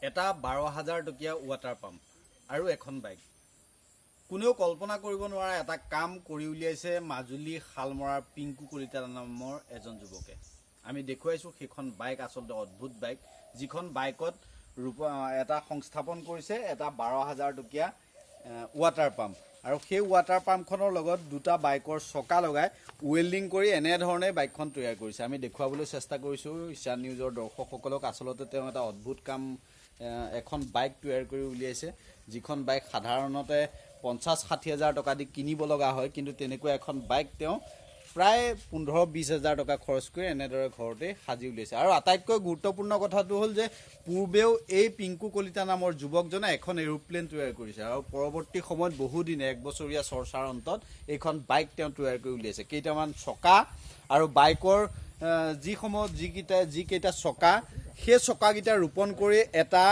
এটা 12,000 টকীয়া water pump আৰু এখন বাইক কোনেও কল্পনা কৰিব নোৱাৰা এটা কাম কৰি উলিয়াইছে মাজুলী শালমৰাৰ পিংকু কলিতা নামৰ এজন যুৱকে। আমি দেখুৱাইছো সেইখন বাইক আচলতে অদ্ভুত বাইক, যিখন বাইকত এটা সংস্থাপন কৰিছে এটা 12,000 টকীয়া ৱাটাৰ পাম্প আৰু সেই ৱাটাৰ পাম্পখনৰ লগত দুটা বাইকৰ চকা লগাই ৱেল্ডিং কৰি এনেধৰণে বাইকখন তৈয়াৰ কৰিছে। আমি দেখুৱাবলৈ চেষ্টা কৰিছোঁ ঈশান নিউজৰ দৰ্শকসকলক। আচলতে তেওঁ এটা অদ্ভুত কাম এখন বাইক তৈয়াৰ কৰি উলিয়াইছে, যিখন বাইক সাধাৰণতে 50-60 হাজাৰ টকা দি কিনিব লগা হয়, কিন্তু তেনেকুৱা এখন বাইক তেওঁ প্ৰায় 15-20 হাজাৰ টকা খৰচ কৰি এনেদৰে ঘৰতে সাজি উলিয়াইছে। আৰু আটাইতকৈ গুৰুত্বপূৰ্ণ কথাটো হ'ল যে পূৰ্বেও এই পিংকু কলিতা নামৰ যুৱকজনে এখন এৰোপ্লেন তৈয়াৰ কৰিছে আৰু পৰৱৰ্তী সময়ত বহুদিন 1 বছৰীয়া চৰ্চাৰ অন্তত এইখন বাইক তেওঁ তৈয়াৰ কৰি উলিয়াইছে। কেইটামান চকা আৰু বাইকৰ যিকেইটা চকা, সেই চকাকেইটা ৰোপণ কৰি এটা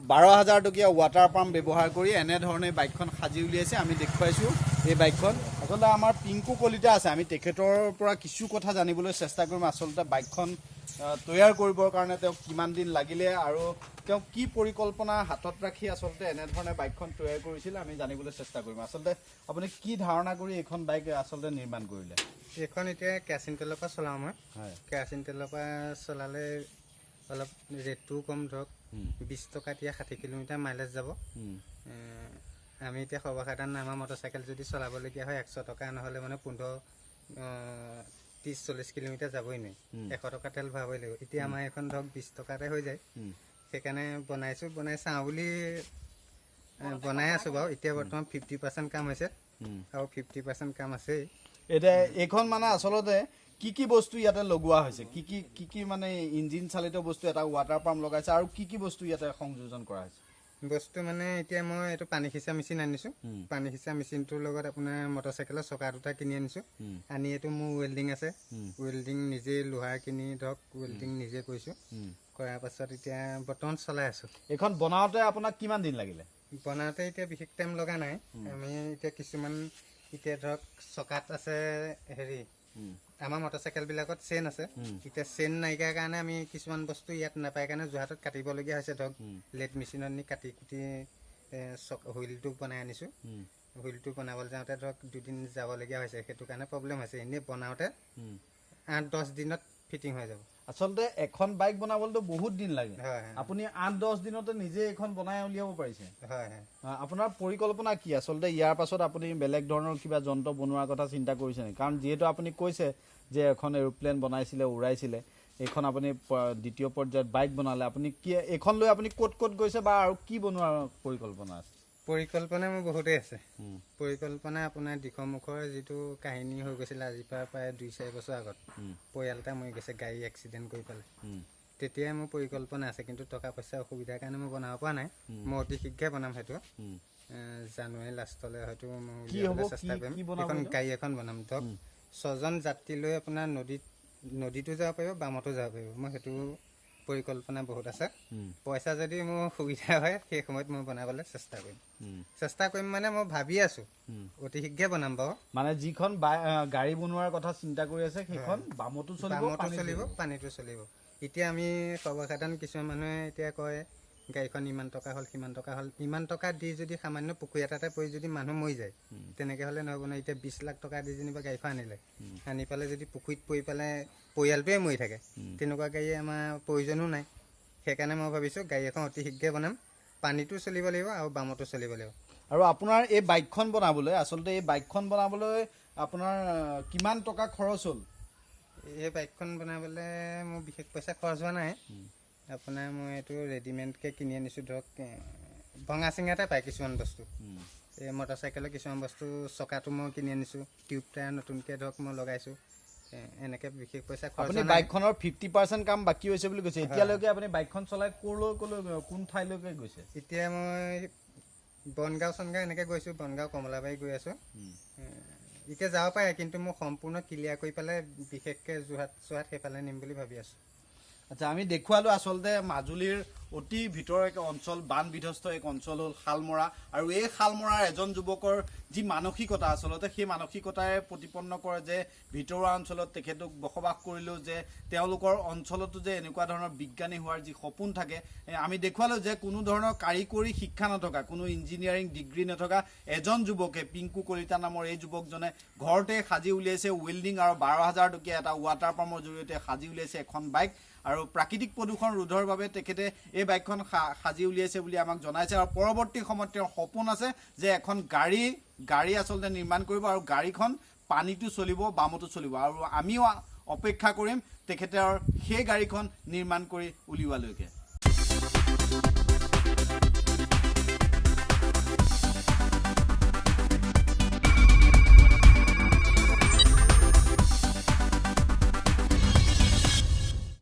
12,000 টকীয়া ৱাটাৰ পাম্প ব্যৱহাৰ কৰি এনেধৰণে বাইকখন সাজি উলিয়াইছে। আমি দেখুৱাইছোঁ এই বাইকখন। আচলতে আমাৰ পিংকু কলিতা আছে, আমি তেখেতৰ পৰা কিছু কথা জানিবলৈ চেষ্টা কৰিম। আচলতে বাইকখন তৈয়াৰ কৰিবৰ কাৰণে তেওঁক কিমান দিন লাগিলে আৰু তেওঁ কি পৰিকল্পনা হাতত ৰাখি আচলতে এনেধৰণে বাইকখন তৈয়াৰ কৰিছিল আমি জানিবলৈ চেষ্টা কৰিম। আচলতে আপুনি কি ধাৰণা কৰি এইখন বাইক আচলতে নিৰ্মাণ কৰিলে? এইখন এতিয়া কেৰাচিন তেলৰ পৰা চলাওঁ মই। কেৰাচিন তেলৰ পৰা চলালে অলপ ৰেটটোও কম, ধৰক 20 টকা এতিয়া 60 কিলোমিটাৰ মাইলেজ যাব। আমি এতিয়া সৰ্বসাধাৰণ আমাৰ মটৰচাইকেল যদি চলাবলগীয়া হয় 100 টকা নহ'লে মানে 30-40 কিলোমিটাৰ যাবই নোৱাৰি, 100 টকা তেল ভৰাবই লাগিব। এতিয়া আমাৰ এখন ধৰক 20 টকাতে হৈ যায়। সেইকাৰণে বনাই চাওঁ বুলি বনাই আছোঁ বাৰু। এতিয়া বৰ্তমান 50% কাম হৈছে আৰু 50% কাম আছেই। এতিয়া এইখন মানে আচলতে কি বস্তু ইয়াতে লগোৱা হৈছে, কি মানে ইঞ্জিন চালিত বস্তু, এটা ৱাটাৰ পাম্প লগাইছে আৰু কি বস্তু ইয়াতে সংযোজন কৰা হৈছে? বস্তু মানে এতিয়া মই এইটো পানী সিঁচা মেচিন আনিছোঁ। পানী সিঁচা মেচিনটোৰ লগত আপোনাৰ মটৰচাইকেলৰ চকা দুটা কিনি আনিছোঁ। আনি এইটো মোৰ ৱেল্ডিং আছে, ৱেল্ডিং নিজে লোহাৰ কিনি ধৰক ৱেল্ডিং নিজে কৰিছোঁ। কৰাৰ পাছত এতিয়া বৰ্তমান চলাই আছোঁ। এইখন বনাওঁতে আপোনাক কিমান দিন লাগিলে? বনাওঁতে এতিয়া বিশেষ টাইম লগা নাই। আমি এতিয়া কিছুমান এতিয়া ধৰক চকাত আছে হেৰি, আমাৰ মটৰচাইকেলবিলাকত চেইন আছে। এতিয়া চেইন নাইকিয়াৰ কাৰণে আমি কিছুমান বস্তু ইয়াত নাপায় কাৰণে যোৰহাটত কাটিবলগীয়া হৈছে। ধৰক লেট মেচিনত নি কাটি কুটি হুইলটো বনাই আনিছোঁ। হুইলটো বনাবলৈ যাওঁতে ধৰক 2 দিন যাবলগীয়া হৈছে, সেইটো কাৰণে প্ৰব্লেম হৈছে। এনেই বনাওঁতে 8-10 দিনত ফিটিং হৈ যাব। আচলতে এখন বাইক বনাবলৈতো বহুত দিন লাগে, হয়। আপুনি 8-10 দিনতে নিজে এইখন বনাই উলিয়াব পাৰিছে। হয়। আপোনাৰ পৰিকল্পনা কি আচলতে? ইয়াৰ পাছত আপুনি বেলেগ ধৰণৰ কিবা যন্ত্ৰ বনোৱাৰ কথা চিন্তা কৰিছে নেকি? কাৰণ যিহেতু আপুনি কৈছে যে এখন এৰোপ্লেন বনাইছিলে, উৰাইছিলে, এইখন আপুনি দ্বিতীয় পৰ্যায়ত বাইক বনালে, আপুনি কি এইখন লৈ আপুনি ক'ত গৈছে বা আৰু কি বনোৱাৰ পৰিকল্পনা আছে? পৰিকল্পনা মোৰ বহুতেই আছে। পৰিকল্পনা আপোনাৰ দিশমুখৰ যিটো কাহিনী হৈ গৈছিলে আজিৰ পৰা প্ৰায় 2-4 বছৰ আগত, পৰিয়াল এটা মৰি গৈছে গাড়ী এক্সিডেণ্ট কৰি পেলাই। তেতিয়াই মোৰ পৰিকল্পনা আছে, কিন্তু টকা পইচাৰ অসুবিধাৰ কাৰণে মই বনাব পৰা নাই। মই অতি শীঘ্ৰে বনাম সেইটো। জানুৱাৰী লাষ্টলৈ হয়তো মই উলিয়াবলৈ চেষ্টা কৰিম। এখন গাড়ী এখন বনাম, ধৰক 6জন যাত্ৰী লৈ আপোনাৰ নদীতো যাব পাৰিব, বামতো যাব পাৰিব। মই সেইটো পৰিকল্পনা বহুত আছে। পইচা যদি মোৰ সুবিধা হয় সেই সময়ত মই বনাবলৈ চেষ্টা কৰিম মানে মই ভাবি আছোঁ অতি শীঘ্ৰে বনাম বাৰু। মানে যিখন গাড়ী বনোৱাৰ কথা চিন্তা কৰি আছে সেইখন বামতো চলিব, পানীতো চলিব। এতিয়া আমি সৰ্বসাধাৰণ কিছুমান মানুহে এতিয়া কয় গাড়ীখন ইমান টকা হ'ল, সিমান টকা হ'ল। ইমান টকা দি যদি সামান্য পুখুৰী এটাতে পৰি যদি মানুহ মৰি যায়, তেনেকৈ হ'লে নহ'ব নহয়। এতিয়া 20 লাখ টকা দি যেনিবা গাড়ীখন আনি পেলাই যদি পুখুৰীত পৰি পেলাই পৰিয়ালটোৱে মৰি থাকে, তেনেকুৱা গাড়ী আমাৰ প্ৰয়োজনো নাই। সেইকাৰণে মই ভাবিছোঁ গাড়ী এখন অতি শীঘ্ৰে বনাম, পানীটো চলিব লাগিব আৰু বামতো চলিব লাগিব। আৰু আপোনাৰ এই বাইকখন বনাবলৈ আপোনাৰ কিমান টকা খৰচ হ'ল? এই বাইকখন বনাবলৈ মোৰ বিশেষ পইচা খৰচ হোৱা নাই। আপোনাৰ মই এইটো ৰেডিমেডকৈ কিনি আনিছোঁ। ধৰক ভঙা চিঙাতে পায় কিছুমান বস্তু। এই মটৰচাইকেলৰ কিছুমান বস্তু চকাটো মই কিনি আনিছোঁ, টিউব টায়াৰ নতুনকৈ ধৰক মই লগাইছোঁ। এনেকৈ বিশেষ পইচা খৰচ। আপুনি বাইকখনৰ 50% কাম বাকী হৈছে বুলি কৈছে। এতিয়ালৈকে আপুনি বাইকখন চলাই কোন ঠাইলৈকে গৈছে? এতিয়া মই বনগাঁও এনেকৈ গৈছোঁ, বনগাঁও কমলাবাৰী গৈ আছোঁ। এতিয়া যাব পাৰে, কিন্তু মই সম্পূৰ্ণ ক্লিয়াৰ কৰি পেলাই বিশেষকৈ যোৰহাট সেইফালে নিম বুলি ভাবি আছোঁ। আচ্ছা আমি দেখুৱালো আচলতে মাজুলীৰ অতি ভিতৰৰ এক অঞ্চল বান বিধ্বস্ত এক অঞ্চল হ'ল শালমৰা আৰু এই শালমৰাৰ এজন যুৱকৰ যি মানসিকতা আচলতে সেই মানসিকতাৰে প্ৰতিপন্ন কৰে যে ভিতৰুৱা অঞ্চলত তেখেতক বসবাস কৰিলেও যে তেওঁলোকৰ অঞ্চলতো যে এনেকুৱা ধৰণৰ বিজ্ঞানী হোৱাৰ যি সপোন থাকে আমি দেখুৱালো যে কোনো ধৰণৰ কাৰিকৰী শিক্ষা নথকা কোনো ইঞ্জিনিয়াৰিং ডিগ্ৰী নথকা এজন যুৱকে পিংকু কলিতা নামৰ এই যুৱকজনে ঘৰতে সাজি উলিয়াইছে ৱেল্ডিং আৰু 12,000 টকীয়া এটা ৱাটাৰ পাম্পৰ জৰিয়তে সাজি উলিয়াইছে এখন বাইক আৰু প্ৰাকৃতিক প্ৰদূষণ ৰোধৰ বাবে তেখেতে এই বাইকখন সাজি উলিয়াইছে বুলি আমাক জনাইছে আৰু পৰৱৰ্তী সময়ত তেওঁৰ সপোন আছে যে এখন গাড়ী আচলতে নিৰ্মাণ কৰিব আৰু গাড়ীখন পানীটো চলিব বামতো চলিব আৰু আমিও অপেক্ষা কৰিম তেখেতৰ সেই গাড়ীখন নিৰ্মাণ কৰি উলিওৱালৈকে